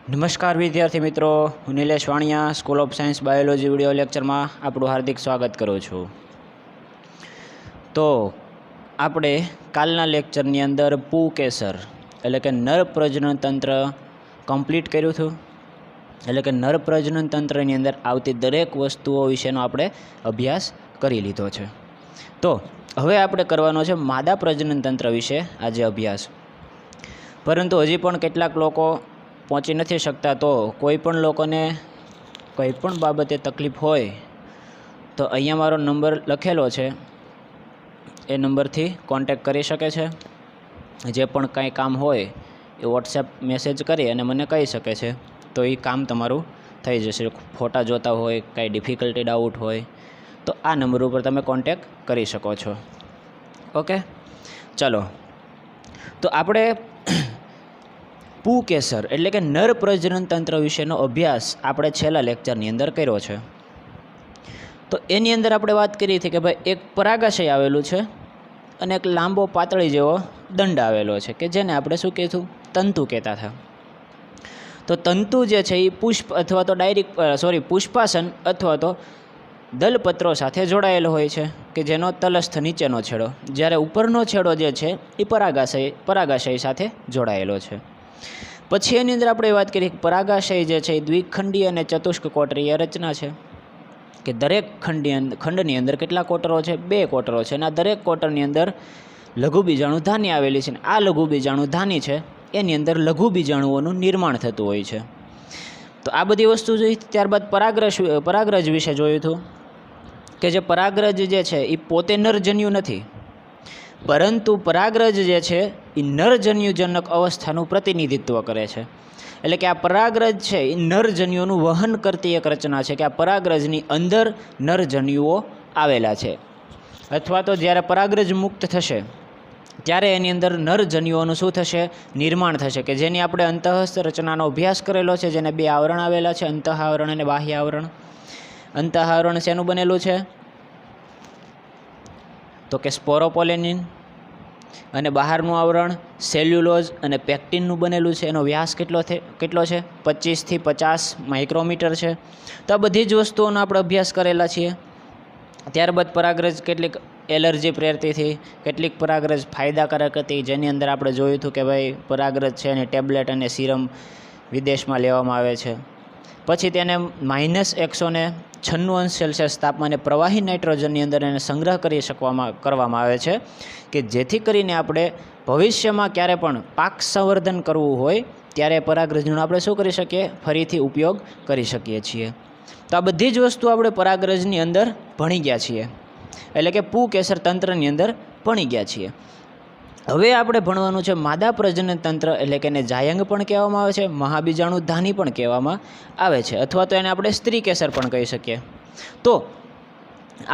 નમસ્કાર વિદ્યાર્થી મિત્રો, હું Nilesh Vaniya school of science biology video લેક્ચરમાં આપણું હાર્દિક સ્વાગત કરું છું। તો આપણે કાલના લેક્ચરની અંદર પુંકેસર એટલે કે નર પ્રજનન તંત્ર કમ્પ્લીટ કર્યું હતું, એટલે કે નર પ્રજનન તંત્રની અંદર આવતી દરેક વસ્તુઓ વિશેનો આપણે અભ્યાસ કરી લીધો છે। તો હવે આપણે કરવાનો છે માદા પ્રજનન તંત્ર વિશે આજે અભ્યાસ। પરંતુ હજી પણ કેટલાક લોકો પહોંચી નથી શકતા, તો કોઈ પણ લોકોને કોઈ પણ બાબતે તકલીફ હોય તો અહીંયા મારો નંબર લખેલો છે, એ નંબરથી કોન્ટેક્ટ કરી શકે છે। જે પણ કાંઈ કામ હોય એ વોટ્સએપ મેસેજ કરી અને મને કહી શકે છે, તો એ કામ તમારું થઈ જશે। ફોટા જોતા હોય, કાંઈ ડિફિકલ્ટી ડાઉટ હોય તો આ નંબર ઉપર તમે કોન્ટેક્ટ કરી શકો છો। ઓકે, ચલો તો આપણે પુંકેસર એટલે કે નર પ્રજનન તંત્ર વિશેનો અભ્યાસ આપણે છેલ્લા લેક્ચરની અંદર કર્યો છે। તો એની અંદર આપણે વાત કરી હતી કે ભાઈ એક પરાગાશય આવેલું છે અને એક લાંબો પાતળી જેવો દંડ આવેલો છે કે જેને આપણે શું કીધું, તંતુ કહેતા હતા। તો તંતુ જે છે એ પુષ્પ અથવા તો પુષ્પાસન અથવા તો દલપત્રો સાથે જોડાયેલો હોય છે કે જેનો તલસ્થ નીચેનો છેડો, જ્યારે ઉપરનો છેડો જે છે એ પરાગાશય સાથે જોડાયેલો છે। પછી એની અંદર આપણે વાત કરીએ કે પરાગાશય જે છે એ દ્વિખંડી અને ચતુષ્ક કોટરીય રચના છે કે દરેક ખંડની અંદર કેટલા કોટરો છે? 2 કોટરો છે, અને આ દરેક કોટરની અંદર લઘુ બીજાણુ ધાની આવેલી છે, અને આ લઘુ બીજાણુ ધાની છે એની અંદર લઘુ બીજાણુઓનું નિર્માણ થતું હોય છે। તો આ બધી વસ્તુ જોઈ। ત્યારબાદ પરાગરજ વિશે જોયું હતું કે જે પરાગરજ જે છે એ પોતે નરજન્યુ નથી, પરંતુ પરાગરજ જે છે એ નરજન્યુજનક અવસ્થાનું પ્રતિનિધિત્વ કરે છે। એટલે કે આ પરાગરજ છે એ નરજન્યુઓનું વહન કરતી એક રચના છે કે આ પરાગરજની અંદર નરજન્યુઓ આવેલા છે, અથવા તો જ્યારે પરાગરજ મુક્ત થશે ત્યારે એની અંદર નરજન્યુઓનું શું થશે? નિર્માણ થશે, કે જેની આપણે અંતઃસ્થ રચનાનો અભ્યાસ કરેલો છે, જેને 2 આવરણ આવેલા છે, અંતઃ આવરણ અને બાહ્ય આવરણ। અંતઃ આવરણ શેનું બનેલું છે? તો કે સ્પોરોપોલેનિન, અને બહારનું આવરણ સેલ્યુલોઝ અને પેક્ટિનનું બનેલું છે। એનો વ્યાસ કેટલો છે? 25 થી 50 માઇક્રોમીટર છે। તો આ બધી જ વસ્તુઓનો આપણે અભ્યાસ કરેલા છીએ। ત્યારબાદ પરાગરજ કેટલીક એલર્જી પ્રેરતી હતી, કેટલીક પરાગરજ ફાયદાકારક હતી, જેની અંદર આપણે જોયું હતું કે ભાઈ પરાગરજ છે એની ટેબ્લેટ અને સિરમ વિદેશમાં લેવામાં આવે છે। પછી તેને -196°C તાપમાને પ્રવાહી નાઇટ્રોજનની અંદર એને સંગ્રહ કરવામાં આવે છે કે જેથી કરીને આપણે ભવિષ્યમાં ક્યારે પણ પાક સંવર્ધન કરવું હોય ત્યારે પરાગરજનો આપણે શું કરી શકીએ? ફરીથી ઉપયોગ કરી શકીએ છીએ। તો આ બધી જ વસ્તુ આપણે પરાગરજની અંદર ભણી ગયા છીએ, એટલે કે પુંકેસર તંત્રની અંદર ભણી ગયા છીએ। હવે આપણે ભણવાનું છે માદા પ્રજનન તંત્ર, એટલે કે એને જાયંગ પણ કહેવામાં આવે છે, મહાબીજાણુ ધાની પણ કહેવામાં આવે છે, અથવા તો એને આપણે સ્ત્રીકેસર પણ કહી શકીએ। તો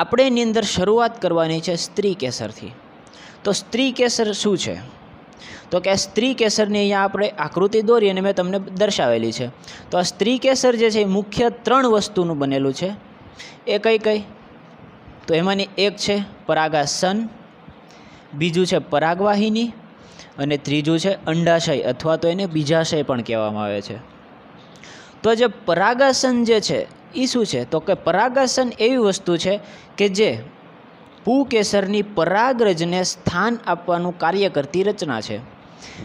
આપણે એની અંદર શરૂઆત કરવાની છે સ્ત્રીકેસરથી। તો સ્ત્રીકેસર શું છે? તો કે આ સ્ત્રીકેસરની અહીંયા આપણે આકૃતિ દોરી અને મેં તમને દર્શાવેલી છે। તો આ સ્ત્રીકેસર જે છે એ મુખ્ય 3 વસ્તુનું બનેલું છે। એ કઈ? તો એમાંની એક છે પરાગાસન, બીજું છે પરાગવાહિની, અને ત્રીજું છે અંડાશય અથવા તો એને બીજાશય પણ કહેવામાં આવે છે। તો જે પરાગાસન જે છે એ શું છે? તો કે પરાગાસન એવી વસ્તુ છે કે જે પુંકેસરની પરાગરજને સ્થાન આપવાનું કાર્ય કરતી રચના છે।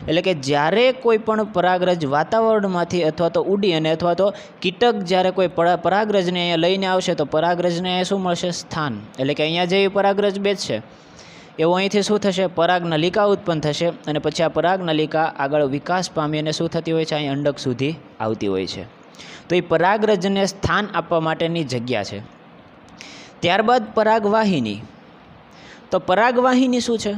એટલે કે જ્યારે કોઈ પણ પરાગરજ વાતાવરણમાંથી અથવા તો ઉડી અને અથવા તો કીટક જ્યારે કોઈ પરાગરજને અહીંયા લઈને આવશે તો પરાગરજને અહીંયા શું મળશે? સ્થાન। એટલે કે અહીંયા જે પરાગરજ બેસશે એવો અહીંથી શું થશે? પરાગનલિકા ઉત્પન્ન થશે, અને પછી આ પરાગનલિકા આગળ વિકાસ પામી અને શું થતી હોય છે? અહીં અંડક સુધી આવતી હોય છે। તો એ પરાગરજને સ્થાન આપવા માટેની જગ્યા છે। ત્યારબાદ પરાગવાહિની। તો પરાગવાહિની શું છે?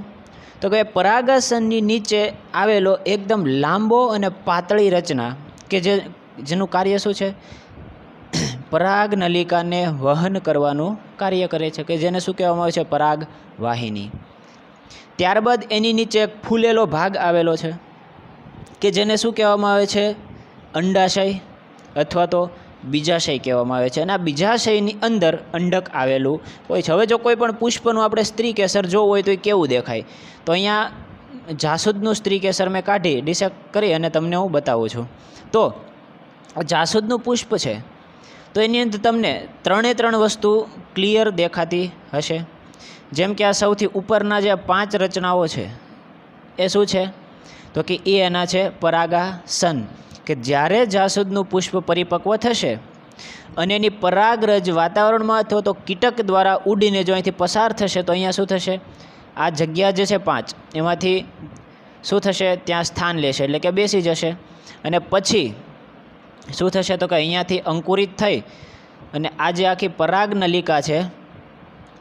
તો કે પરાગાસનની નીચે આવેલો એકદમ લાંબો અને પાતળી રચના કે જેનું કાર્ય શું છે? પરાગનલિકાને વહન કરવાનું કાર્ય કરે છે, કે જેને શું કહેવામાં આવે છે? પરાગવાહિની। ત્યારબાદ એની નીચે એક ફૂલેલો ભાગ આવેલો છે કે જેને શું કહેવામાં આવે છે? અંડાશય અથવા તો બીજાશય કહેવામાં આવે છે, અને આ બીજાશયની અંદર અંડક આવેલું હોય છે। હવે જો કોઈ પણ પુષ્પનું આપણે સ્ત્રીકેસર જોવું હોય તો એ કેવું દેખાય? તો અહીંયા જાસૂદનું સ્ત્રીકેસર મેં કાઢી ડિસેક્ટ કરી અને તમને હું બતાવું છું। તો જાસૂદનું પુષ્પ છે તો એની અંદર તમને ત્રણ વસ્તુ ક્લિયર દેખાતી હશે. જેમ કે આ સૌથી ઉપરના જે 5 રચનાઓ છે એ શું છે તો કે એ એના છે પરાગાસન, કે જ્યારે જાસૂદનું પુષ્પ પરિપક્વ થશે અને એની પરાગરજ વાતાવરણમાં અથવા તો કીટક દ્વારા ઉડીને જો અહીંથી પસાર થશે તો અહીંયા શું થશે, આ જગ્યા જે છે 5 એમાંથી શું થશે, ત્યાં સ્થાન લેશે એટલે કે બેસી જશે. અને પછી શું થશે તો કે અહીંયાથી અંકુરિત થઈ અને આ જે આખી પરાગ નલિકા છે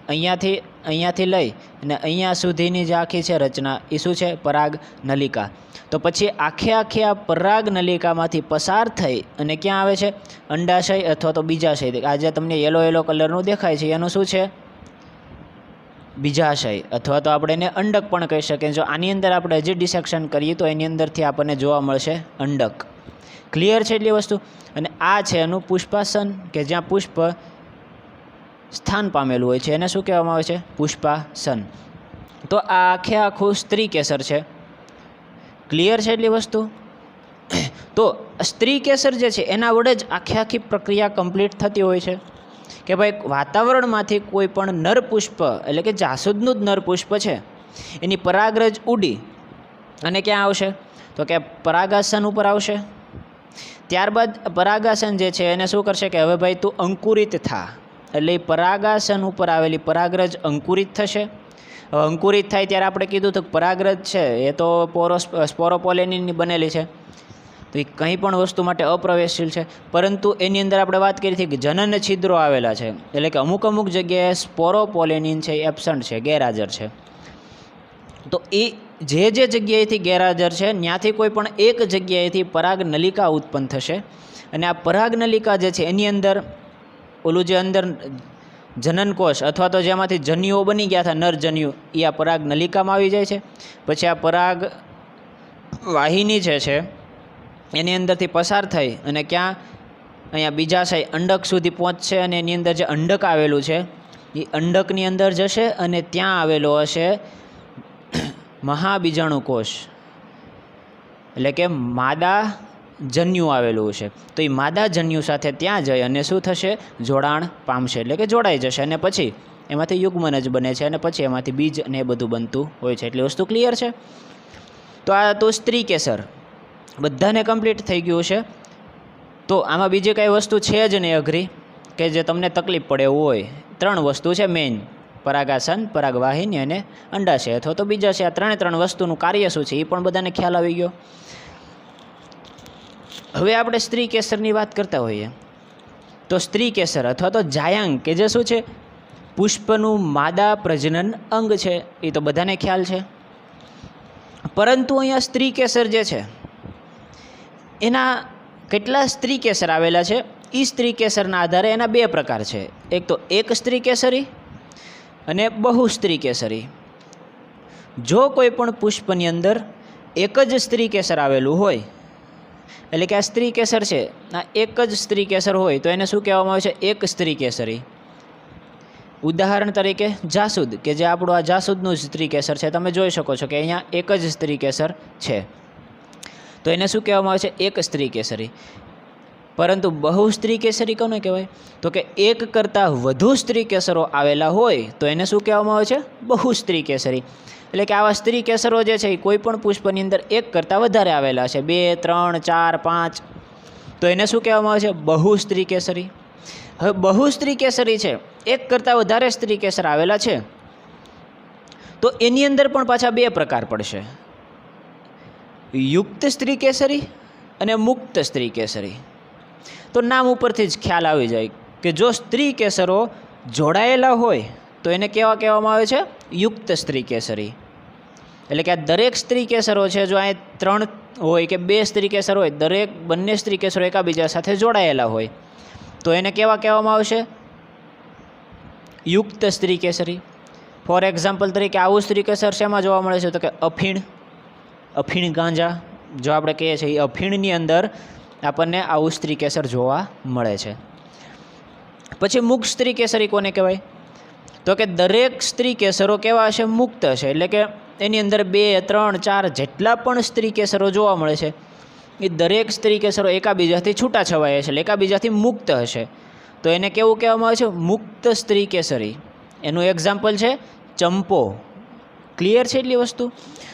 અહીંયાથી લઈ અને અહીંયા સુધીની જે આખી છે રચના એ શું છે, પરાગ નલિકા. તો પછી આખે આ પરાગ નલિકામાંથી પસાર થઈ અને ક્યાં આવે છે, અંડાશય અથવા તો બીજાશય. આ જે તમને યલો કલરનું દેખાય છે એનું શું છે, બીજાશય અથવા તો આપણે એને અંડક પણ કહી શકીએ. જો આની અંદર આપણે હજી ડિસેક્શન કરીએ તો એની અંદરથી આપણને જોવા મળશે અંડક. ક્લિયર છે એટલી વસ્તુ. અને આ છે એનું પુષ્પાસન, કે જ્યાં પુષ્પ સ્થાન પામેલું હોય છે એને શું કહેવામાં આવે છે, પુષ્પાસન. તો આ આખું સ્ત્રી કેસર છે. ક્લિયર છે એટલી વસ્તુ. તો સ્ત્રી કેસર જે છે એના વડે જ આખી પ્રક્રિયા કમ્પ્લીટ થતી હોય છે કે ભાઈ વાતાવરણમાંથી કોઈ પણ નર પુષ્પ એટલે કે જાસૂદનું જ નર પુષ્પ છે એની પરાગરજ ઉડી અને ક્યાં આવશે તો કે પરાગાસન ઉપર આવશે. ત્યારબાદ પરાગાસન જે છે એને શું કરશે કે હવે ભાઈ તું અંકુરિત થા, એટલે એ પરાગાસન ઉપર આવેલી પરાગરજ અંકુરિત થશે. હવે અંકુરિત થાય ત્યારે આપણે કીધું તો પરાગરજ છે એ તો સ્પોરોપોલેનિનની બનેલી છે, તો એ કંઈ પણ વસ્તુ માટે અપ્રવેશશીલ છે. પરંતુ એની અંદર આપણે વાત કરી હતી કે જનન છિદ્રો આવેલા છે, એટલે કે અમુક જગ્યાએ સ્પોરોપોલેનિન છે એ એબસન્ટ છે, ગેરહાજર છે. તો એ જે જગ્યાએથી ગેરહાજર છે ત્યાંથી કોઈ પણ એક જગ્યાએથી પરાગ નલિકા ઉત્પન્ન થશે અને આ પરાગ નલિકા જે છે એની અંદર ઓલું જે અંદર જનનકોષ અથવા તો જેમાંથી જન્યુઓ બની ગયા હતા નરજન્યુ એ આ પરાગ નલિકામાં આવી જાય છે. પછી આ પરાગ વાહિની જે છે એની અંદરથી પસાર થઈ અને ક્યાં અહીંયા બીજાશય અંડક સુધી પહોંચશે અને એની અંદર જે અંડક આવેલું છે એ અંડકની અંદર જશે અને ત્યાં આવેલો હશે મહાબીજાણુ કોષ, એટલે કે માદા જન્યુ આવેલું છે. તો એ માદા જન્યુ સાથે ત્યાં જઈ અને શું થશે, જોડાણ પામશે, એટલે કે જોડાઈ જશે અને પછી એમાંથી યુગ્મન જ બને છે અને પછી એમાંથી બીજ અને એ બધું બનતું હોય છે. એટલી વસ્તુ ક્લિયર છે. તો આ તો સ્ત્રી કેસર બધાને કમ્પ્લીટ થઈ ગયું છે. તો આમાં બીજી કાંઈ વસ્તુ છે જ નહીં અઘરી કે જે તમને તકલીફ પડે એવું હોય. 3 વસ્તુ છે મેઇન, પરાગાસન, પરાગવાહિની અને અંડાશય અથવા તો બીજાશય. આ ત્રણે વસ્તુનું કાર્ય શું છે એ પણ બધાને ખ્યાલ આવી ગયો. હવે આપણે સ્ત્રી કેસરની વાત કરતા હોઈએ તો સ્ત્રી કેસર અથવા તો જાયાંગ કે જે શું છે, પુષ્પનું માદા પ્રજનન અંગ છે એ તો બધાને ખ્યાલ છે. પરંતુ અહીંયા સ્ત્રી કેસર જે છે એના કેટલા સ્ત્રી કેસર આવેલા છે. એ સ્ત્રી કેસરના આધારે એના 2 પ્રકાર છે. એક તો એક સ્ત્રી કેસરી અને બહુ સ્ત્રી કેસરી. જો કોઈ પણ પુષ્પની અંદર એક જ સ્ત્રી કેસર આવેલું હોય, એટલે કે આ સ્ત્રી કેસર છે આ એક જ સ્ત્રી કેસર હોય તો એને શું કહેવામાં આવે છે, એક સ્ત્રી કેસરી. ઉદાહરણ તરીકે જાસૂદ, કે જે આપણું આ જાસૂદનું સ્ત્રી કેસર છે, તમે જોઈ શકો છો કે અહીંયા એક જ સ્ત્રી કેસર છે તો એને શું કહેવામાં આવે છે, એક સ્ત્રી કેસરી. પરંતુ બહુ સ્ત્રી કેસરી કોને કહેવાય તો કે એક કરતાં વધુ સ્ત્રી કેસરો આવેલા હોય તો એને શું કહેવામાં આવે છે, બહુ સ્ત્રી કેસરી. એટલે કે આવા સ્ત્રી કેસરો જે છે એ કોઈ પણ પુષ્પની અંદર એક કરતાં વધારે આવેલા છે, 2, 3, 4, 5, તો એને શું કહેવામાં આવે છે, બહુ સ્ત્રી કેસરી. હવે બહુ સ્ત્રી કેસરી છે, એક કરતાં વધારે સ્ત્રી કેસર આવેલા છે તો એની અંદર પણ પાછા 2 પ્રકાર પડશે, યુક્ત સ્ત્રી કેસરી અને મુક્ત સ્ત્રી કેસરી. તો નામ ઉપરથી જ ખ્યાલ આવી જાય કે જો સ્ત્રી કેસરો જોડાયેલા હોય તો એને કેવા કહેવામાં આવે છે, યુક્ત સ્ત્રી કેસરી. એટલે કે આ દરેક સ્ત્રી કેસરો છે, જો અહીં 3 હોય કે 2 સ્ત્રી કેસર હોય, બંને સ્ત્રી કેસરો એકબીજા સાથે જોડાયેલા હોય તો એને કેવા કહેવામાં આવશે, યુક્ત સ્ત્રી કેસરી. ફોર એક્ઝામ્પલ તરીકે આવું સ્ત્રી કેસર શેમાં જોવા મળે છે તો કે અફીણ ગાંજા, જો આપણે કહીએ છીએ એ અફીણની અંદર આપણને આવું સ્ત્રી કેસર જોવા મળે છે. પછી મુક્ત સ્ત્રી કેસરી કોને કહેવાય તો કે દરેક સ્ત્રી કેસરો કેવા હશે, મુક્ત હશે. એટલે કે એની અંદર 2, 3, 4 જેટલા પણ સ્ત્રી કેસરો જોવા મળે છે એ દરેક સ્ત્રી કેસરો એકાબીજાથી છૂટાછવાયા છે, એટલે એકાબીજાથી મુક્ત હશે, તો એને કેવું કહેવામાં આવે છે? મુક્ત સ્ત્રી કેસરી. એનું એક્ઝામ્પલ છે ચંપો. ક્લિયર છે એટલી વસ્તુ?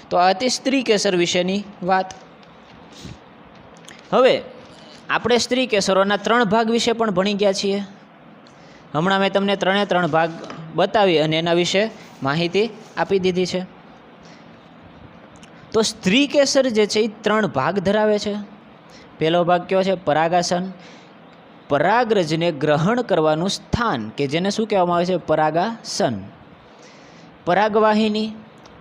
તો આ હતી સ્ત્રી કેસર વિશેની વાત. હવે આપણે સ્ત્રી કેસરોના 3 ભાગ વિશે પણ ભણી ગયા છીએ. હમણાં મેં તમને 3 ભાગ બતાવી અને એના વિશે માહિતી આપી દીધી છે. તો સ્ત્રી કેસર જે છે એ 3 ભાગ ધરાવે છે. પહેલો ભાગ કયો છે? પરાગાસન. પરાગરજને ગ્રહણ કરવાનું સ્થાન, કે જેને શું કહેવામાં આવે છે? પરાગાસન. પરાગવાહિની.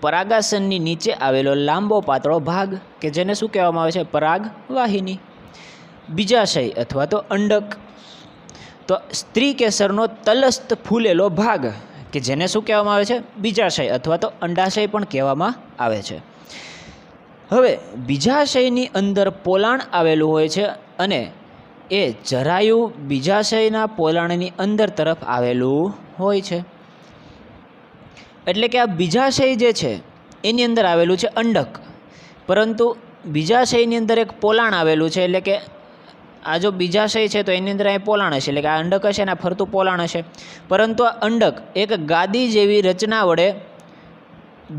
પરાગાસનની નીચે આવેલો લાંબો પાતળો ભાગ, કે જેને શું કહેવામાં આવે છે? પરાગવાહિની. બીજાશય અથવા તો અંડક. તો સ્ત્રી કેસરનો તલસ્થ ફૂલેલો ભાગ, કે જેને શું કહેવામાં આવે છે? બીજાશય અથવા તો અંડાશય પણ કહેવામાં આવે છે. હવે બીજાશયની અંદર પોલાણ આવેલું હોય છે અને એ જરાયુ બીજાશયના પોલાણની અંદર તરફ આવેલું હોય છે. એટલે કે આ બીજાશય જે છે એની અંદર આવેલું છે અંડક, પરંતુ બીજાશયની અંદર એક પોલાણ આવેલું છે. એટલે કે આ જો બીજાશય છે તો એની અંદર અહીં પોલાણ હશે, એટલે કે આ અંડક હશે ને ફરતું પોલાણ હશે. પરંતુ આ અંડક એક ગાદી જેવી રચના વડે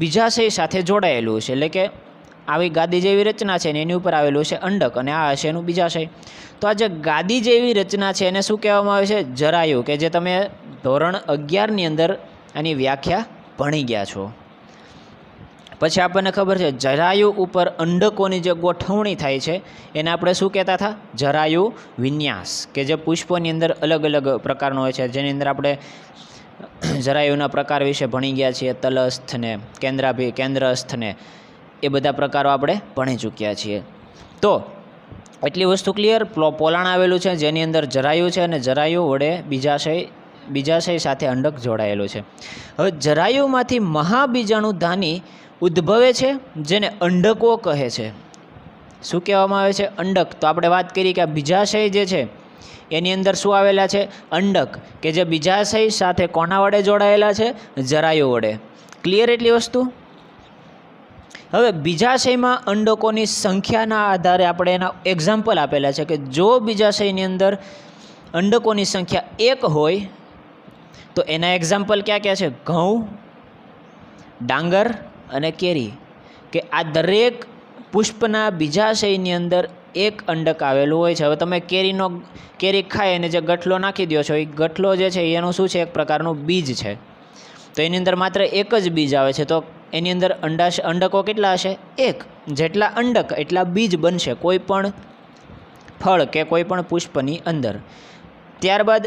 બીજાશય સાથે જોડાયેલું છે. એટલે કે આવી ગાદી જેવી રચના છે ને એની ઉપર આવેલું છે અંડક, અને આ હશે એનું બીજાશય. તો આ જે ગાદી જેવી રચના છે એને શું કહેવામાં આવે છે? જરાયુ, કે જે તમે ધોરણ 11ની અંદર આની વ્યાખ્યા ભણી ગયા છો. પછી આપણને ખબર છે જરાયુ ઉપર અંડકોની જે ગોઠવણી થાય છે એને આપણે શું કહેતા હતા? જરાયુ વિન્યાસ, કે જે પુષ્પોની અંદર અલગ અલગ પ્રકારનો હોય છે, જેની અંદર આપણે જરાયુના પ્રકાર વિશે ભણી ગયા છીએ. તલસ્થ ને કેન્દ્રસ્થ ને એ બધા પ્રકારો આપણે ભણી ચૂક્યા છીએ. તો એટલી વસ્તુ ક્લિયર. પોલાણ આવેલું છે જેની અંદર જરાયુ છે, અને જરાયુ વડે બીજાશય સાથે અંડક જોડાયેલું છે. હવે જરાયુમાંથી મહાબીજાણુ ધાની ઉદ્ભવે છે, જેને અંડકો કહે છે. શું કહેવામાં આવે છે? અંડક. તો આપણે વાત કરી કે આ બીજાશય જે છે એની અંદર શું આવેલા છે? અંડક, કે જે બીજાશય સાથે કોના વડે જોડાયેલા છે? જરાયુ વડે. ક્લિયર એટલી વસ્તુ? હવે બીજાશયમાં અંડકોની સંખ્યાના આધારે આપણે એના એક્ઝામ્પલ આપેલા છે, કે જો બીજાશયની અંદર અંડકોની સંખ્યા 1 હોય તો એના એક્ઝામ્પલ ક્યાં ક્યાં છે? ઘઉં, ડાંગર અને કેરી. કે આ દરેક પુષ્પના બીજાશયની અંદર 1 અંડક આવેલું હોય છે. હવે તમે કેરી ખાય અને જે ગઠલો નાખી દો છો, એ ગઠલો જે છે એનું શું છે? એક પ્રકારનું બીજ છે. તો એની અંદર માત્ર 1 જ બીજ આવે છે. તો એની અંદર અંડકો કેટલા હશે? 1. જેટલા અંડક એટલા બીજ બનશે કોઈ પણ ફળ કે કોઈ પણ પુષ્પની અંદર. ત્યારબાદ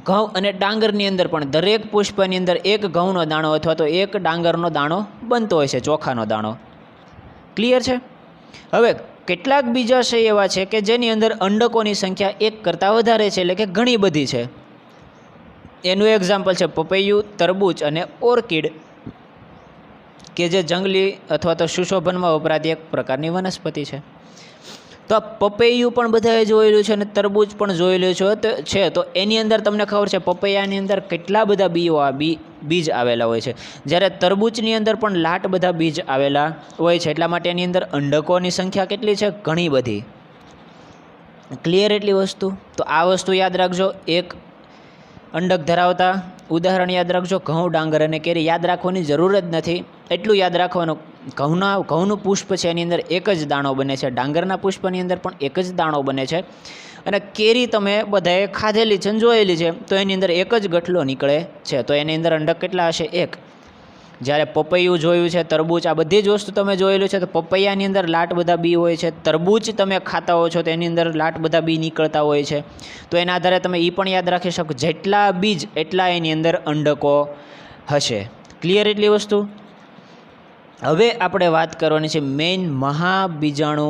ઘઉં અને ડાંગરની અંદર પણ દરેક પુષ્પની અંદર 1 ઘઉંનો દાણો અથવા તો 1 ડાંગરનો દાણો બનતો હોય છે, ચોખાનો દાણો. ક્લિયર છે? હવે કેટલાક બીજાશય એવા છે કે જેની અંદર અંડકોની સંખ્યા 1 કરતાં વધારે છે, એટલે કે ઘણી બધી છે. એનું એક્ઝામ્પલ છે પપૈયું, તરબૂચ અને ઓર્કિડ, કે જે જંગલી અથવા તો સુશોભનમાં વપરાતી એક પ્રકારની વનસ્પતિ છે. તો આ પપૈયું પણ બધાએ જોયેલું છે અને તરબૂચ પણ જોયેલું છે. તો એની અંદર તમને ખબર છે પપૈયાની અંદર કેટલા બધા બીજ આવેલા હોય છે, જ્યારે તરબૂચની અંદર પણ લાટ બધા બીજ આવેલા હોય છે. એટલા માટે એની અંદર અંડકોની સંખ્યા કેટલી છે? ઘણી બધી. ક્લિયર એટલી વસ્તુ? તો આ વસ્તુ યાદ રાખજો. 1 અંડક ધરાવતા ઉદાહરણ યાદ રાખજો, ઘઉં, ડાંગર અને કેરી. યાદ રાખવાની જરૂર જ નથી, એટલું યાદ રાખવાનું. ઘઉંનું પુષ્પ છે એની અંદર 1 જ દાણો બને છે, ડાંગરના પુષ્પની અંદર પણ 1 જ દાણો બને છે, અને કેરી તમે બધાએ ખાધેલી છે અને જોયેલી છે, તો એની અંદર 1 જ ગઠલો નીકળે છે. તો એની અંદર અંડક કેટલા હશે? 1. જ્યારે પપૈયું જોયું છે, તરબૂચ, આ બધી જ વસ્તુ તમે જોયેલું છે. તો પપૈયાની અંદર લાટ બધા બી હોય છે, તરબૂચ તમે ખાતા હો છો તો એની અંદર લાટ બધા બી નીકળતા હોય છે. તો એના આધારે તમે એ પણ યાદ રાખી શકો, જેટલા બીજ એટલા એની અંદર અંડકો હશે. ક્લિયર એટલી વસ્તુ? હવે આપણે વાત કરવાની છે મેઇન મહાબીજાણુ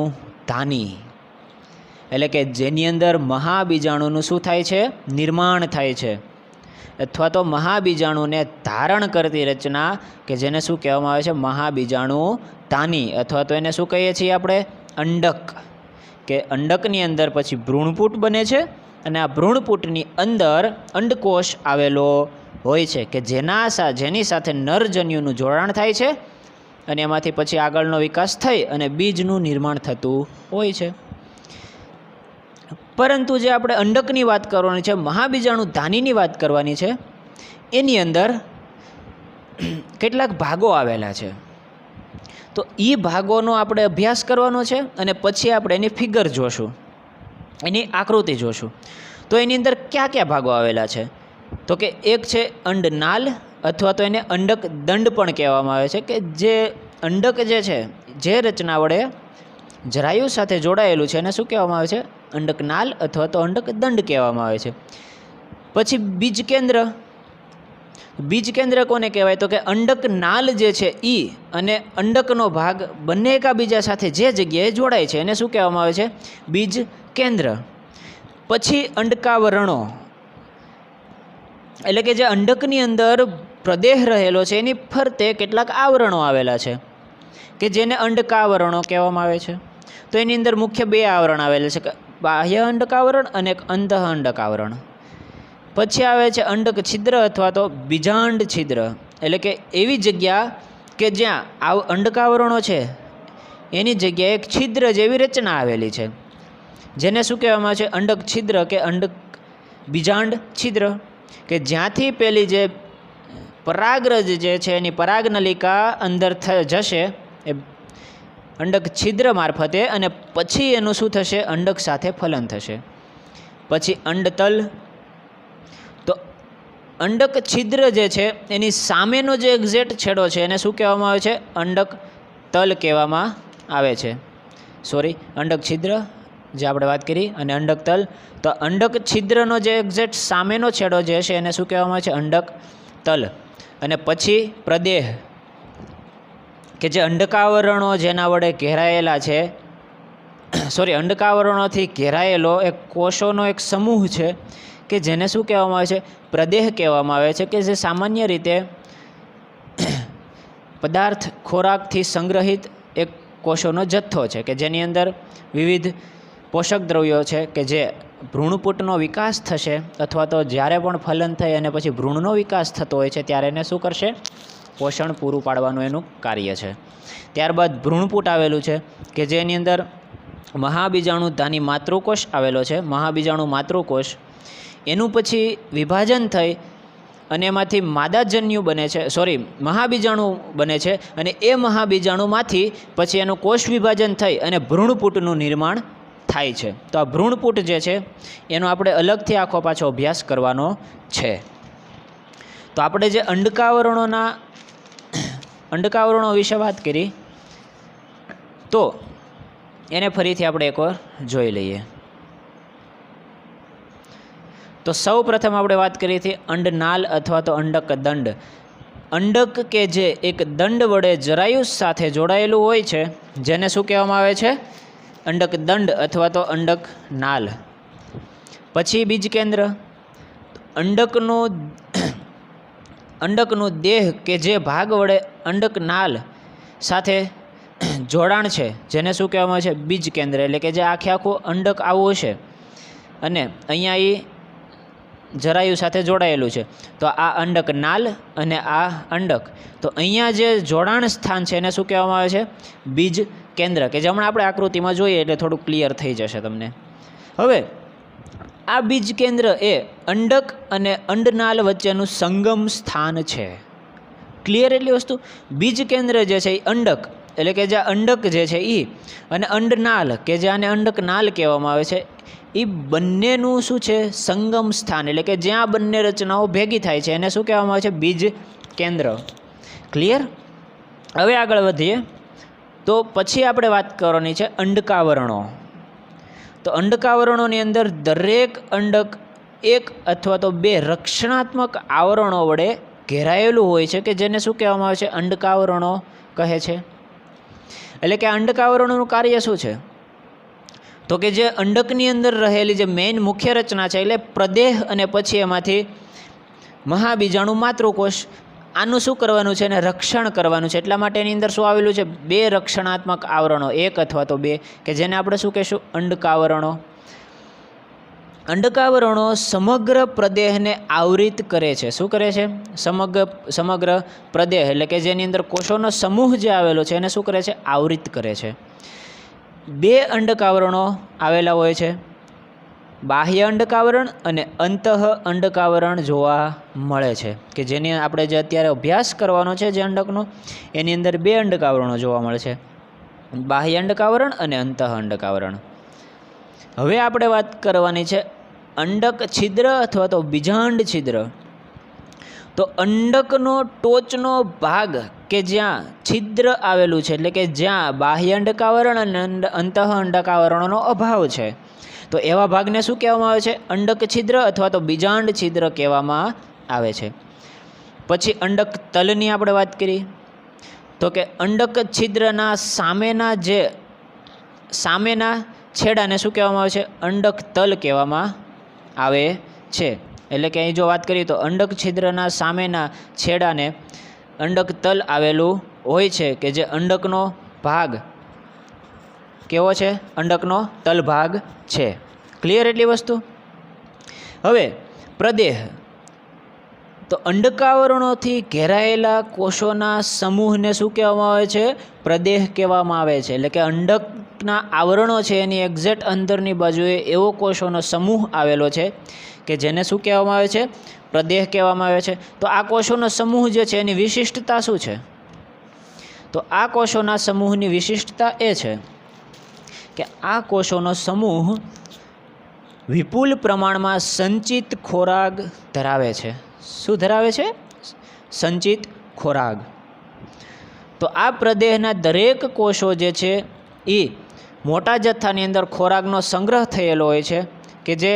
ધાની, એટલે કે જેની અંદર મહાબીજાણુનું શું થાય છે? નિર્માણ થાય છે, અથવા તો મહાબીજાણુને ધારણ કરતી રચના, કે જેને શું કહેવામાં આવે છે? મહાબીજાણુ ધાની, અથવા તો એને શું કહીએ છીએ આપણે? અંડક. કે અંડકની અંદર પછી ભ્રૂણપૂટ બને છે, અને આ ભ્રૂણપૂટની અંદર અંડકોષ આવેલો હોય છે, કે જેની સાથે નરજન્યુનું જોડાણ થાય છે, અને એમાંથી પછી આગળનો વિકાસ થઈ અને બીજનું નિર્માણ થતું હોય છે. પરંતુ જે આપણે અંડકની વાત કરવાની છે, મહાબીજાણુ ધાનીની વાત કરવાની છે, એની અંદર કેટલાક ભાગો આવેલા છે. તો એ ભાગોનો આપણે અભ્યાસ કરવાનો છે અને પછી આપણે એની ફિગર જોશું, એની આકૃતિ જોશું. તો એની અંદર કયા કયા ભાગો આવેલા છે? તો કે એક છે અંડનાલ, અથવા તો એને અંડક દંડ પણ કહેવામાં આવે છે, કે જે અંડક જે છે, જે રચના વડે જરાયુ સાથે જોડાયેલું છે એને શું કહેવામાં આવે છે? અંડકનાલ અથવા તો અંડક દંડ કહેવામાં આવે છે. પછી બીજ કેન્દ્ર. બીજ કેન્દ્ર કોને કહેવાય? તો કે અંડક નાલ જે છે એ અને અંડકનો ભાગ બંને એકાબીજા સાથે જે જગ્યાએ જોડાય છે એને શું કહેવામાં આવે છે? બીજ કેન્દ્ર. પછી અંડકાવરણો, એટલે કે જે અંડકની અંદર પ્રદેહ રહેલો છે એની ફરતે કેટલાક આવરણો આવેલા છે કે જેને અંડકાવરણો કહેવામાં આવે છે. તો એની અંદર મુખ્ય બે આવરણ આવેલા છે, બાહ્ય અંડકાવરણ અને એક અંતઃ અંડકાવરણ. પછી આવે છે અંડક છિદ્ર અથવા તો બીજાંડ છિદ્ર, એટલે કે એવી જગ્યા કે જ્યાં અંડકાવરણો છે એની જગ્યાએ એક છિદ્ર જેવી રચના આવેલી છે, જેને શું કહેવામાં આવે છે? અંડક છિદ્ર કે અંડક બીજાંડ છિદ્ર, કે જ્યાંથી પેલી જે પરાગરજ જે છે એની પરાગનલિકા અંદર જશે એ અંડક છિદ્ર મારફતે, અને પછી એનું શું થશે? અંડક સાથે ફલન થશે. પછી અંડતલ. તો અંડક છિદ્ર જે છે એની સામેનો જે એક્ઝેક્ટ છેડો છે એને શું કહેવામાં આવે છે? અંડક તલ કહેવામાં આવે છે. અંડક છિદ્ર જે આપણે વાત કરી અને અંડક તલ. તો અંડક છિદ્રનો જે એક્ઝેક્ટ સામેનો છેડો જે છે એને શું કહેવામાં આવે છે? અંડક તલ. અને પછી પ્રદેહ, કે જે અંડકાવરણો જેના વડે ઘેરાયેલા છે, અંડકાવરણોથી ઘેરાયેલો એક કોષોનો એક સમૂહ છે કે જેને શું કહેવામાં આવે છે? પ્રદેહ કહેવામાં આવે છે, કે જે સામાન્ય રીતે પદાર્થ ખોરાકથી સંગ્રહિત એક કોષોનો જથ્થો છે, કે જેની અંદર વિવિધ પોષક દ્રવ્યો છે, કે જે ભ્રૂણપુટનો વિકાસ થશે અથવા તો જ્યારે પણ ફલન થઈ અને પછી ભ્રૂણનો વિકાસ થતો હોય છે ત્યારે એને શું કરશે? પોષણ પૂરું પાડવાનું એનું કાર્ય છે. ત્યારબાદ ભ્રૂણપુટ આવેલું છે, કે જેની અંદર મહાબીજાણુ ધાની માતૃકોષ આવેલો છે. મહાબીજાણુ માતૃકોષ એનું પછી વિભાજન થઈ અને એમાંથી માદાજન્યુ બને છે, મહાબીજાણુ બને છે, અને એ મહાબીજાણુમાંથી પછી એનું કોષ વિભાજન થઈ અને ભ્રૂણપુટનું નિર્માણ થાય છે. તો આ ભ્રૂણપુટ જે છે એનો આપણે અલગથી આખો પાછો અભ્યાસ કરવાનો છે. તો આપણે જે અંડકાવરણો વિશે વાત કરી તો એને ફરીથી આપણે એકવાર જોઈ લઈએ. તો સૌ પ્રથમ આપણે વાત કરી હતી અંડનાલ અથવા તો અંડક દંડ. અંડક કે જે એક દંડ વડે જરાયુ સાથે જોડાયેલું હોય છે જેને શું કહેવામાં આવે છે? અંડક દંડ અથવા તો અંડક નાલ. પછી બીજ કેન્દ્ર. અંડકનું દેહ કે જે ભાગ વડે અંડક નાલ સાથે જોડાણ છે જેને શું કહેવામાં આવે છે? બીજ કેન્દ્ર. એટલે કે જે આખું અંડક આવું હશે અને અહીંયા એ જરાયુ સાથે જોડાયેલું છે, તો આ અંડક નાલ અને આ અંડક, તો અહીંયા જે જોડાણ સ્થાન છે એને શું કહેવામાં આવે છે? બીજ કેન્દ્ર, કે જે હમણાં આપણે આકૃતિમાં જોઈએ એટલે થોડું ક્લિયર થઈ જશે તમને. હવે આ બીજ કેન્દ્ર એ અંડક અને અંડનાલ વચ્ચેનું સંગમ સ્થાન છે. ક્લિયર એટલી વસ્તુ? બીજ કેન્દ્ર જે છે એ અંડક, એટલે કે જે અંડક જે છે એ, અને અંડનાલ કે જે આને અંડક નાલ કહેવામાં આવે છે, એ બંનેનું શું છે? સંગમ સ્થાન, એટલે કે જ્યાં બંને રચનાઓ ભેગી થાય છે એને શું કહેવામાં આવે છે? બીજ કેન્દ્ર. ક્લિયર? હવે આગળ વધીએ તો પછી આપણે વાત કરવાની છે અંડકાવરણો. તો અંડકાવરણોની અંદર દરેક અંડક એક અથવા તો બે રક્ષણાત્મક આવરણો વડે ઘેરાયેલું હોય છે, કે જેને શું કહેવામાં આવે છે? અંડકાવરણો કહે છે. એટલે કે અંડકાવરણોનું કાર્ય શું છે? તો કે જે અંડકની અંદર રહેલી જે મેઇન મુખ્ય રચના છે એટલે પ્રદેહ અને પછી એમાંથી મહાબીજાણુ માતૃકોષ, આનું શું કરવાનું છે? એને રક્ષણ કરવાનું છે. એટલા માટે એની અંદર શું આવેલું છે? બે રક્ષણાત્મક આવરણો, એક અથવા તો બે, કે જેને આપણે શું કહેશું? અંડકાવરણો. અંડકાવરણો સમગ્ર પ્રદેહને આવરિત કરે છે. શું કરે છે? સમગ્ર પ્રદેહ એટલે કે જેની અંદર કોષોનો સમૂહ જે આવેલો છે એને શું કરે છે? આવરિત કરે છે. 2 અંડકાવરણો આવેલા હોય છે. બાહ્ય અંડકાવરણ અને અંતઃ અંડકાવરણ જોવા મળે છે, કે જેની આપણે જે અત્યારે અભ્યાસ કરવાનો છે જે અંડકનો, એની અંદર 2 અંડકાવરણો જોવા મળે છે, બાહ્ય અંડકાવરણ અને અંતઃ અંડકાવરણ. હવે આપણે વાત કરવાની છે અંડક છિદ્ર અથવા તો બીજાંડ છિદ્ર. તો અંડકનો ટોચનો ભાગ કે જ્યાં છિદ્ર આવેલું છે, એટલે કે જ્યાં બાહ્ય અંડકાવરણ અને અંતઃ અંડકાવરણનો અભાવ છે, તો એવા ભાગને શું કહેવામાં આવે છે? અંડક છિદ્ર અથવા તો બીજાંડ છિદ્ર કહેવામાં આવે છે. પછી અંડક તલની આપણે વાત કરી તો કે અંડક છિદ્રના સામેના છેડાને શું કહેવામાં આવે છે? અંડક તલ કહેવામાં આવે છે. એટલે કે અહીં જો વાત કરીએ તો અંડક છિદ્રના સામેના છેડાને અંડક તલ આવેલું હોય છે, કે જે અંડકનો ભાગ કેવો છે? અંડકનો તલ ભાગ છે. ક્લિયર એટલી વસ્તુ? હવે પ્રદેહ, તો અંડકાવરણોથી ઘેરાયેલા કોષોના સમૂહને શું કહેવામાં આવે છે? પ્રદેહ કહેવામાં આવે છે. એટલે કે અંડકના આવરણો છે એની એક્ઝેક્ટ અંદરની બાજુએ એવો કોષોનો સમૂહ આવેલો છે કે જેને શું કહેવામાં આવે છે? પ્રદેહ કહેવામાં આવે છે. તો આ કોષોનો સમૂહ જે છે એની વિશિષ્ટતા શું છે? તો આ કોષોના સમૂહની વિશિષ્ટતા એ છે કે આ કોષોનો સમૂહ વિપુલ પ્રમાણમાં સંચિત ખોરાક ધરાવે છે. શું ધરાવે છે? સંચિત ખોરાક. તો આ પ્રદેહના દરેક કોષો જે છે એ મોટા જથ્થાની અંદર ખોરાકનો સંગ્રહ થયેલો હોય છે, કે જે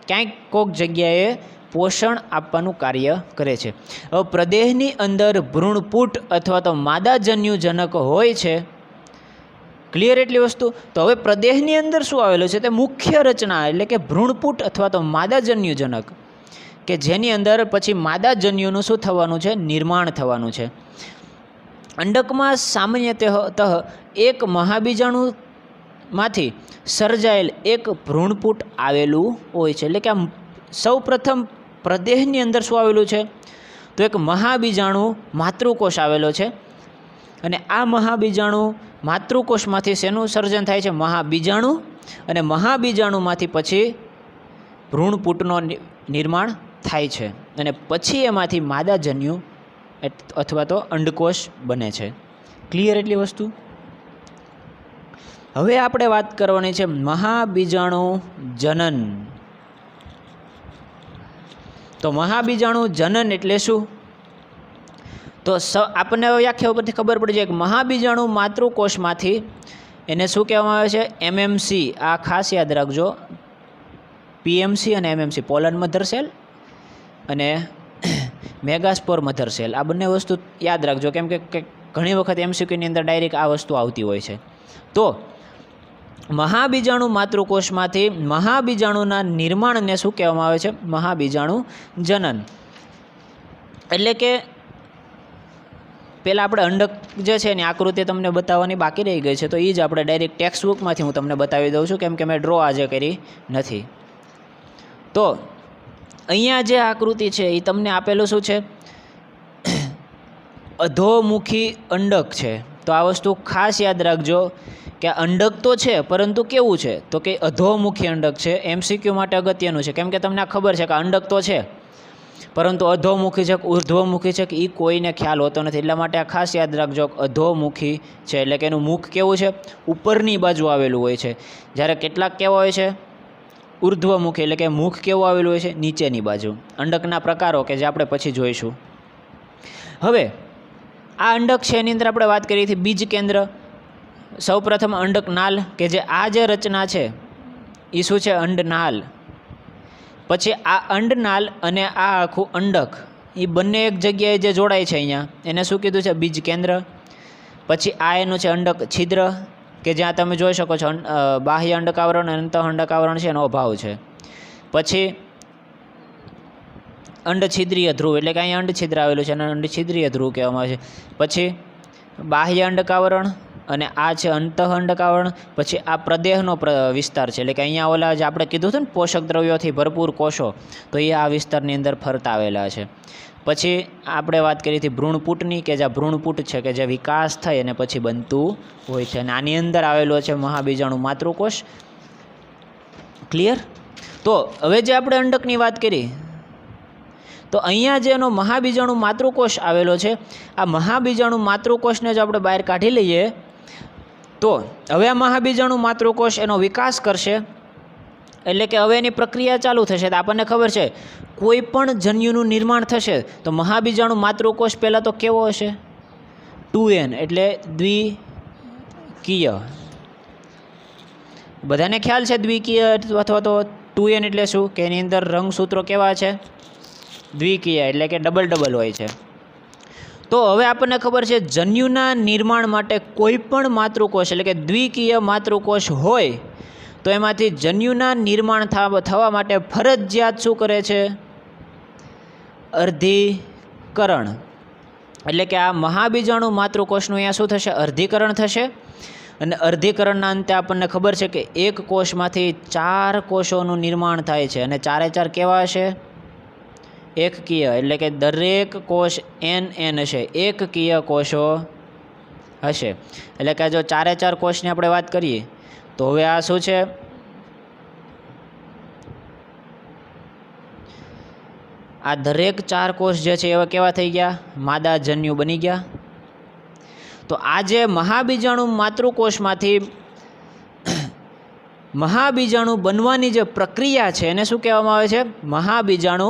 ક્યાંક કોઈક જગ્યાએ પોષણ આપવાનું કાર્ય કરે છે. હવે પ્રદેહની અંદર ભ્રૂણપુટ અથવા તો માદાજન્યુજનક હોય છે. ક્લિયર એટલી વસ્તુ? તો હવે પ્રદેહની અંદર શું આવેલું છે? તે મુખ્ય રચના એટલે કે ભ્રૂણપુટ અથવા તો માદાજન્યુજનક, કે જેની અંદર પછી માદાજન્યુનું શું થવાનું છે? નિર્માણ થવાનું છે. અંડકમાં સામાન્યતઃ એક મહાબીજાણુમાંથી સર્જાયેલ એક ભ્રૂણપુટ આવેલું હોય છે. એટલે કે આ સૌ પ્રથમ પ્રદેહની અંદર શું આવેલું છે? તો એક મહાબીજાણુ માતૃકોષ આવેલો છે. અને આ મહાબીજાણુ માતૃકોષમાંથી શેનું સર્જન થાય છે? મહાબીજાણુ. અને મહાબીજાણુમાંથી પછી ભ્રૂણપુટનો નિર્માણ થાય છે, અને પછી એમાંથી માદાજન્યુ અથવા તો અંડકોષ બને છે. ક્લિયર એટલી વસ્તુ? હવે આપણે વાત કરવાની છે મહાબીજાણુ જનન. તો મહાબીજાણુ જનન એટલે શું? તો આપણને વ્યાખ્યા ઉપરથી ખબર પડી જાય કે મહાબીજાણુ માતૃકોષમાંથી એને શું કહેવામાં આવે છે? એમએમસી. આ ખાસ યાદ રાખજો, પીએમસી અને એમએમસી, પોલન મધર સેલ અને મેગાસ્પોર મધર સેલ. આ બંને વસ્તુ યાદ રાખજો, કેમ કે ઘણી વખત એમસીક્યુની અંદર ડાયરેક્ટ આ વસ્તુ આવતી હોય છે. તો મહાબીજાણુ માતૃકોષમાંથી મહાબીજાણુના નિર્માણને શું કહેવામાં આવે છે? મહાબીજાણુ જનન. એટલે કે પહેલાં આપણે અંડક જે છે એની આકૃતિ તમને બતાવવાની બાકી રહી ગઈ છે, તો એ જ આપણે ડાયરેક્ટ ટેક્સ્ટ બુકમાંથી હું તમને બતાવી દઉં છું, કેમ કે મેં ડ્રો આજે કરી નથી. તો અહીંયા જે આકૃતિ છે એ તમને આપેલું શું છે? અધોમુખી અંડક છે. તો આ વસ્તુ ખાસ યાદ રાખજો કે અંડક તો છે, પરંતુ કેવું છે? તો કે અધોમુખી અંડક છે. એમસીક્યુ માટે અગત્યનું છે, કેમ કે તમને આ ખબર છે કે અંડક તો છે, પરંતુ અધોમુખી છે કે ઉર્ધ્વમુખી છે કે એ કોઈને ખ્યાલ હોતો નથી. એટલા માટે આ ખાસ યાદ રાખજો કે અધોમુખી છે, એટલે કે એનું મુખ કેવું છે? ઉપરની બાજુ આવેલું હોય છે. જ્યારે કેટલાક કેવા હોય છે? ઉર્ધ્વમુખી, એટલે કે મુખ કેવું આવેલું હોય છે? નીચેની બાજુ. અંડકના પ્રકારો કે જે આપણે પછી જોઈશું. હવે આ અંડક છે એની અંદર આપણે વાત કરી હતી બીજ કેન્દ્ર. સૌપ્રથમ અંડકનાલ, કે જે આ જે રચના છે એ શું છે? અંડનાલ. પછી આ અંડનાલ અને આ આખું અંડક એ બંને એક જગ્યાએ જે જોડાય છે અહીંયા, એને શું કીધું છે? બીજ કેન્દ્ર. પછી આ એનું છે અંડક છિદ્ર, કે જ્યાં તમે જોઈ શકો છો બાહ્ય અંડકાવરણ અને અંતઃ અંડકાવરણ છે એનો અભાવ છે. પછી અંડછિદ્રીય ધ્રુવ, એટલે કે અહીંયા અંડછિદ્ર આવેલું છે અને અંડછિદ્રીય ધ્રુવ કહેવામાં આવે છે. પછી બાહ્ય અંડકાવરણ અને આ છે અંતઃ અંડકાવરણ. પછી આ પ્રદેહનો વિસ્તાર છે, એટલે કે અહીંયા ઓલા જે આપણે કીધું હતું ને પોષક દ્રવ્યોથી ભરપૂર કોષો, તો એ આ વિસ્તારની અંદર ફરતા આવેલા છે. પછી આપણે વાત કરી હતી ભ્રૂણપૂટની, કે જે ભ્રૂણપૂટ છે કે જે વિકાસ થઈ અને પછી બનતું હોય છે, અને આની અંદર આવેલો છે મહાબીજાણુ માતૃકોષ. ક્લિયર? તો હવે જે આપણે અંડકની વાત કરી, તો અહીંયા જે એનો મહાબીજાણુ માતૃકોષ આવેલો છે, આ મહાબીજાણુ માતૃકોષને જો આપણે બહાર કાઢી લઈએ, તો હવે આ મહાબીજાણુ માતૃકોષ એનો વિકાસ કરશે, એટલે કે હવે એની પ્રક્રિયા ચાલુ થશે. તો આપણને ખબર છે કોઈ પણ જન્યુનું નિર્માણ થશે તો મહાબીજાણુ માતૃકોષ પહેલાં તો કેવો હશે? 2n, એટલે દ્વિકીય. બધાને ખ્યાલ છે દ્વિકીય અથવા તો 2n એટલે શું, કે એની અંદર રંગસૂત્રો કેવા છે? દ્વિકીય, એટલે કે ડબલ ડબલ હોય છે. તો હવે આપણને ખબર છે જન્યુના નિર્માણ માટે કોઈ પણ માતૃકોષ, એટલે કે દ્વિકીય માતૃકોષ હોય તો એમાંથી જન્યુના નિર્માણ થવા માટે ફરજિયાત શું કરે છે? અર્ધીકરણ. એટલે કે આ મહાબીજાણુ માતૃકોષનું અહીંયા શું થશે? અર્ધીકરણ થશે. અને અર્ધીકરણના અંતે આપણને ખબર છે કે એક કોષમાંથી 4 કોષોનું નિર્માણ થાય છે, અને 4 એ 4 કેવા હશે? એકકીય, એટલે કે દરેક કોષ n હશે, એકકીય કોષો હશે. એટલે કે જો 4 એ 4 કોષની આપણે વાત કરીએ તો હવે આ શું છે? આ દરેક 4 કોષ જે છે એવા કેવા થઈ ગયા? માદા જન્યુ બની ગયા. તો આ જે મહાબીજાણુ માતૃકોષમાંથી મહાબીજાણુ બનવાની જે પ્રક્રિયા છે એને શું કહેવામાં આવે છે? મહાબીજાણુ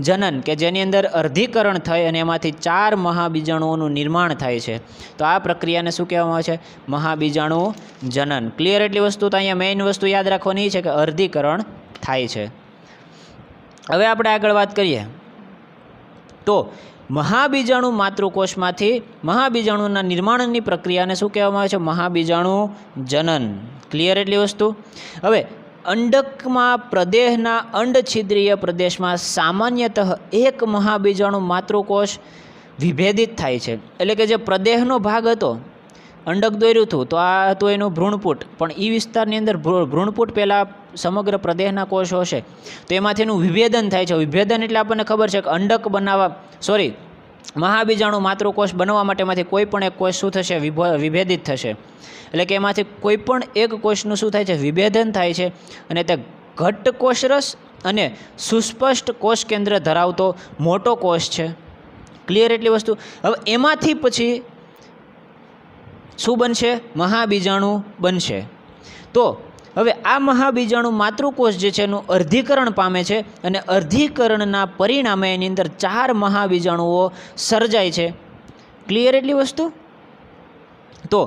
જનન, કે જેની અંદર અર્ધીકરણ થઈ અને એમાંથી 4 મહાબીજાણુઓનું નિર્માણ થાય છે. તો આ પ્રક્રિયાને શું કહેવામાં આવે છે? મહાબીજાણુ જનન. ક્લિયર? એટલી વસ્તુ તો અહીંયા મેઇન વસ્તુ યાદ રાખવાની છે કે અર્ધીકરણ થાય છે. હવે આપણે આગળ વાત કરીએ તો મહાબીજાણુ માતૃકોષમાંથી મહાબીજાણુના નિર્માણની પ્રક્રિયાને શું કહેવામાં આવે છે? મહાબીજાણુ જનન. ક્લિયર? એટલી વસ્તુ. હવે અંડકમાં પ્રદેહના અંડછિદ્રીય પ્રદેશમાં સામાન્યતઃ એક મહાબીજાણુ માતૃકોષ વિભેદિત થાય છે. એટલે કે જે પ્રદેહનો ભાગ હતો, અંડક દોર્યું હતું તો આ હતું એનું ભ્રૂણપૂટ, પણ એ વિસ્તારની અંદર ભ્રૂણપૂટ પહેલાં સમગ્ર પ્રદેહના કોષો હશે તો એમાંથી એનું વિભેદન થાય છે. વિભેદન એટલે આપણને ખબર છે કે અંડક મહાબીજાણુ માતૃકોષ બનવા માટે એમાંથી કોઈ પણ એક કોષ શું થશે? વિભેદિત થશે. એટલે કે એમાંથી કોઈ પણ એક કોષનું શું થાય છે? વિભેદન થાય છે. અને તે ઘટ્ટ કોષરસ અને સુસ્પષ્ટ કોષ કેન્દ્ર ધરાવતો મોટો કોષ છે. ક્લિયર? એટલી વસ્તુ. હવે એમાંથી પછી શું બનશે? મહાબીજાણુ બનશે. તો હવે આ મહાબીજાણુ માતૃકોષ જે છે એનું અર્ધીકરણ પામે છે, અને અર્ધીકરણના પરિણામે એની અંદર 4 મહાબીજાણુઓ સર્જાય છે. ક્લિયર? એટલી વસ્તુ. તો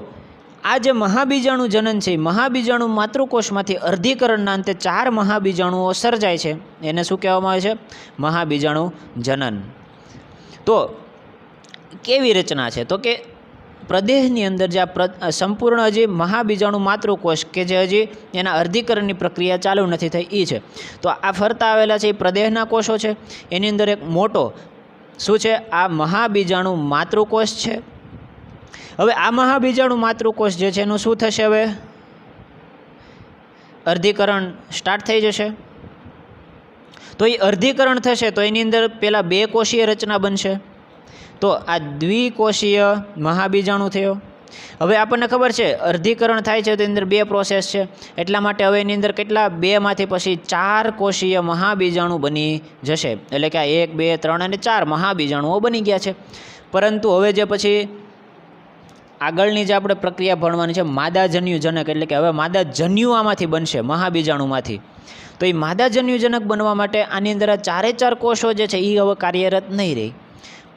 આ જે મહાબીજાણુ જનન છે, મહાબીજાણુ માતૃકોષમાંથી અર્ધીકરણના અંતે 4 મહાબીજાણુઓ સર્જાય છે, એને શું કહેવામાં આવે છે? મહાબીજાણુ જનન. તો કેવી રચના છે? તો કે પ્રદેહની અંદર જે આ સંપૂર્ણ હજી મહાબીજાણુ માતૃકોષ કે જે હજી એના અર્ધીકરણની પ્રક્રિયા ચાલુ નથી થઈ એ છે. તો આ ફરતા આવેલા છે એ પ્રદેહના કોષો છે. એની અંદર એક મોટો શું છે? આ મહાબીજાણુ માતૃકોષ છે. હવે આ મહાબીજાણુ માતૃકોષ જે છે એનું શું થશે? હવે અર્ધીકરણ સ્ટાર્ટ થઈ જશે. તો એ અર્ધીકરણ થશે તો એની અંદર પહેલાં 2 કોષીય રચના બનશે. તો આ દ્વિકોષીય મહાબીજાણુ થયો. હવે આપણને ખબર છે અર્ધીકરણ થાય છે તો એની અંદર 2 પ્રોસેસ છે, એટલા માટે હવે એની અંદર કેટલા? 2 માંથી પછી 4 કોષીય મહાબીજાણુ બની જશે. એટલે કે આ 1, 2, 3 અને 4 મહાબીજાણુઓ બની ગયા છે. પરંતુ હવે જે પછી આગળની જે આપણે પ્રક્રિયા ભણવાની છે માદાજન્યુજનક, એટલે કે હવે માદાજન્યુ આમાંથી બનશે મહાબીજાણુમાંથી. તો એ માદાજન્યુજનક બનવા માટે આની અંદર આ 4 એ 4 કોષો જે છે એ હવે કાર્યરત નહીં રહે,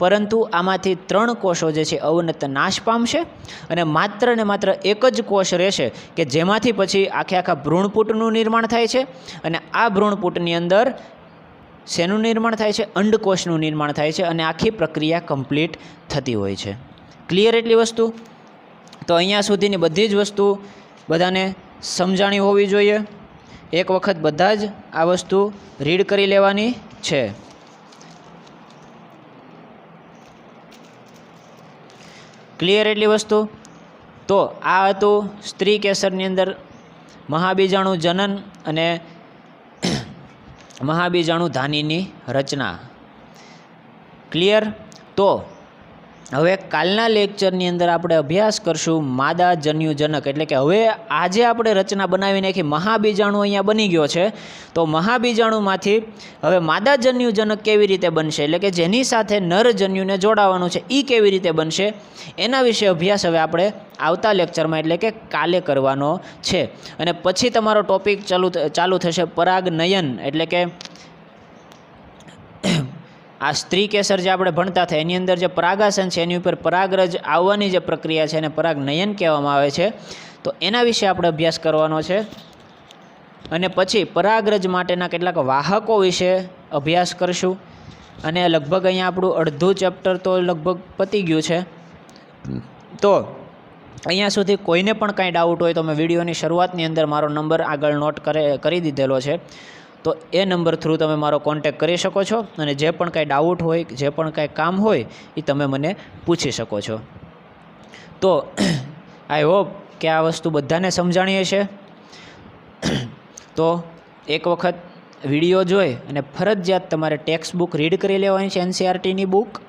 પરંતુ આમાંથી 3 કોષો જે છે અવનત નાશ પામશે અને માત્ર ને માત્ર એક જ કોષ રહેશે કે જેમાંથી પછી આખા ભ્રૂણપૂટનું નિર્માણ થાય છે. અને આ ભ્રૂણપૂટની અંદર શેનું નિર્માણ થાય છે? અંડકોષનું નિર્માણ થાય છે અને આખી પ્રક્રિયા કમ્પ્લીટ થતી હોય છે. ક્લિયર? એટલી વસ્તુ. તો અહીંયા સુધીની બધી જ વસ્તુ બધાને સમજાણી હોવી જોઈએ. એક વખત બધા જ આ વસ્તુ રીડ કરી લેવાની છે. ક્લિયર? એટલી વસ્તુ. તો આ હતું સ્ત્રી કેસરની અંદર મહાબીજાણુ જનન અને મહાબીજાણુ ધાનીની રચના. ક્લિયર? તો હવે કાલના લેક્ચરની અંદર આપણે અભ્યાસ કરશું માદા જન્યુજનક, એટલે કે હવે આજે આપણે રચના બનાવી નાખી, મહાબીજાણુ અહીંયા બની ગયો છે, તો મહાબીજાણુમાંથી હવે માદા જન્યુજનક કેવી રીતે બનશે, એટલે કે જેની સાથે નરજન્યુને જોડાવાનું છે એ કેવી રીતે બનશે, એના વિશે અભ્યાસ હવે આપણે આવતા લેક્ચરમાં એટલે કે કાલે કરવાનો છે. અને પછી તમારો ટોપિક ચાલુ થશે પરાગનયન, એટલે કે આ સ્ત્રી કેસર જે આપણે ભણતા થાય એની અંદર જે પરાગાસન છે એની ઉપર પરાગરજ આવવાની જે પ્રક્રિયા છે એને પરાગનયન કહેવામાં આવે છે. તો એના વિશે આપણે અભ્યાસ કરવાનો છે. અને પછી પરાગરજ માટેના કેટલાક વાહકો વિશે અભ્યાસ કરશું. અને લગભગ અહીંયા આપણું અડધું ચેપ્ટર તો લગભગ પતી ગયું છે. તો અહીંયા સુધી કોઈને પણ કાંઈ ડાઉટ હોય તો મેં વિડીયોની શરૂઆતની અંદર મારો નંબર આગળ નોટ કરી દીધેલો છે, તો એ નંબર થ્રુ તમે મારો કોન્ટેક કરી શકો છો. અને જે પણ કાંઈ ડાઉટ હોય, જે પણ કાંઈ કામ હોય એ તમે મને પૂછી શકો છો. તો આઈ હોપ કે આ વસ્તુ બધાને સમજાણી હશે. તો એક વખત વિડીયો જોઈ અને ફરજિયાત તમારે ટેક્સ્ટ બુક રીડ કરી લેવાની છે, NCERTની બુક,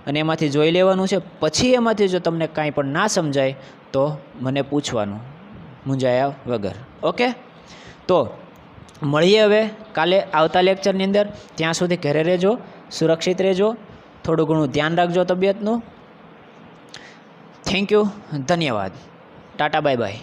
અને એમાંથી જોઈ લેવાનું છે. પછી એમાંથી જો તમને કાંઈ પણ ના સમજાય તો મને પૂછવાનું મૂંઝાયા વગર. ઓકે? તો મળીએ હવે કાલે આવતા લેક્ચરની અંદર. ત્યાં સુધી ઘરે રહેજો, સુરક્ષિત રહેજો, થોડું ઘણું ધ્યાન રાખજો તબિયતનું. થેન્ક યુ, ધન્યવાદ, ટાટા, બાય બાય.